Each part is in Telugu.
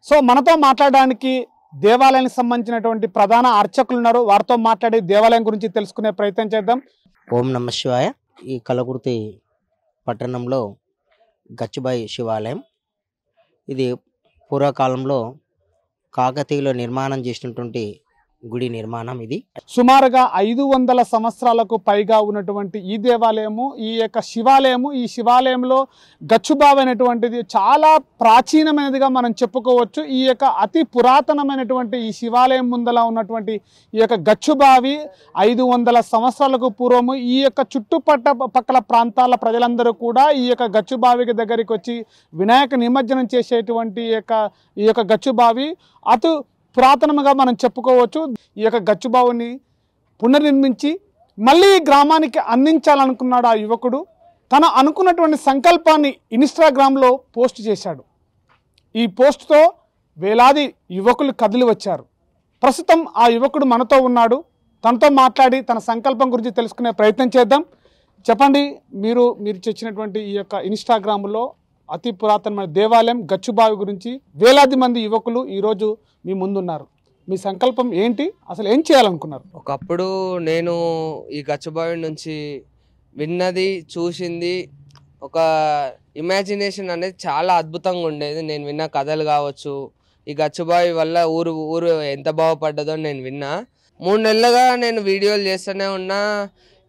సో మనతో మాట్లాడడానికి దేవాలయానికి సంబంధించినటువంటి ప్రధాన అర్చకులు ఉన్నారు. వారితో మాట్లాడి దేవాలయం గురించి తెలుసుకునే ప్రయత్నం చేద్దాం. ఓం నమ శివాయ. ఈ కలకుర్తి పట్టణంలో గచ్చిబాయి శివాలయం. ఇది పూర్వకాలంలో కాకతీయులు నిర్మాణం చేసినటువంటి గుడి నిర్మాణం. ఇది సుమారుగా 500 సంవత్సరాలకు పైగా ఉన్నటువంటి ఈ దేవాలయము, ఈ యొక్క శివాలయము, ఈ శివాలయంలో గచ్చుబావి అనేటువంటిది చాలా ప్రాచీనమైనదిగా మనం చెప్పుకోవచ్చు. ఈ యొక్క అతి పురాతనమైనటువంటి ఈ శివాలయం ముందల ఉన్నటువంటి ఈ యొక్క గచ్చుబావి 500 సంవత్సరాలకు పూర్వము ఈ యొక్క చుట్టుపక్కల ప్రాంతాల ప్రజలందరూ కూడా ఈ యొక్క గచ్చుబావికి దగ్గరికి వచ్చి వినాయక నిమజ్జనం చేసేటువంటి ఈ యొక్క గచ్చుబావి అటు పురాతనముగా మనం చెప్పుకోవచ్చు. ఈ యొక్క గచ్చుబావుని పునర్నిర్మించి మళ్ళీ ఈ గ్రామానికి అందించాలనుకున్నాడు ఆ యువకుడు. తను అనుకున్నటువంటి సంకల్పాన్ని ఇన్స్టాగ్రామ్లో పోస్ట్ చేశాడు. ఈ పోస్ట్తో వేలాది యువకులు కదిలి వచ్చారు. ప్రస్తుతం ఆ యువకుడు మనతో ఉన్నాడు. తనతో మాట్లాడి తన సంకల్పం గురించి తెలుసుకునే ప్రయత్నం చేద్దాం. చెప్పండి, మీరు చేసినటువంటి ఈ యొక్క ఇన్స్టాగ్రామ్లో అతి పురాతనమైన దేవాలయం గచ్చుబావి గురించి వేలాది మంది యువకులు ఈరోజు మీ ముందున్నారు. మీ సంకల్పం ఏంటి? అసలు ఏం చేయాలనుకున్నారు? ఒకప్పుడు నేను ఈ గచ్చుబావి నుంచి విన్నది, చూసింది, ఒక ఇమాజినేషన్ అనేది చాలా అద్భుతంగా ఉండేది. నేను విన్న కథలు కావచ్చు, ఈ గచ్చుబావి వల్ల ఊరు ఎంత బాగుపడ్డదో నేను విన్నా. 3 నెలలుగా నేను వీడియోలు చేస్తూనే ఉన్నా,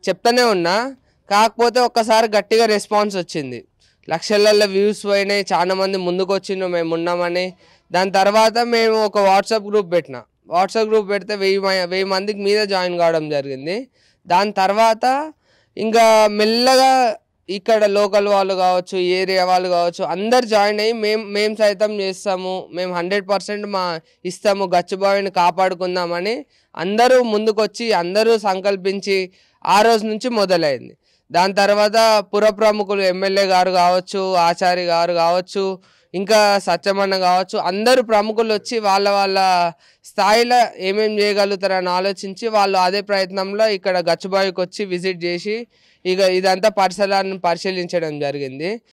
చెప్తూనే ఉన్నా. కాకపోతే ఒక్కసారి గట్టిగా రెస్పాన్స్ వచ్చింది. లక్షలలో వ్యూస్ పోయినాయి. చాలా మంది ముందుకు వచ్చిండ్రు మేము ఉన్నామని. దాని తర్వాత మేము ఒక వాట్సాప్ గ్రూప్ పెట్టిన. వాట్సాప్ గ్రూప్ పెడితే 1000 మందికి మీద జాయిన్ కావడం జరిగింది. దాని తర్వాత ఇంకా మెల్లగా ఇక్కడ లోకల్ వాళ్ళు కావచ్చు, ఏరియా వాళ్ళు కావచ్చు, అందరు జాయిన్ అయ్యి మేము సైతం చేస్తాము, మేము 100% ఇస్తాము, గచ్చుబావిని కాపాడుకుందామని అందరూ ముందుకొచ్చి అందరూ సంకల్పించి ఆ రోజు నుంచి మొదలైంది. దాని తర్వాత పుర ప్రముఖులు, ఎమ్మెల్యే గారు కావచ్చు, ఆచార్య గారు కావచ్చు, ఇంకా సత్యమన్న కావచ్చు, అందరూ ప్రముఖులు వచ్చి వాళ్ళ స్థాయిలో ఏమేమి చేయగలుగుతారని ఆలోచించి వాళ్ళు అదే ప్రయత్నంలో ఇక్కడ గచ్చుబావికి వచ్చి విజిట్ చేసి ఇదంతా పరిసరాలను పరిశీలించడం జరిగింది.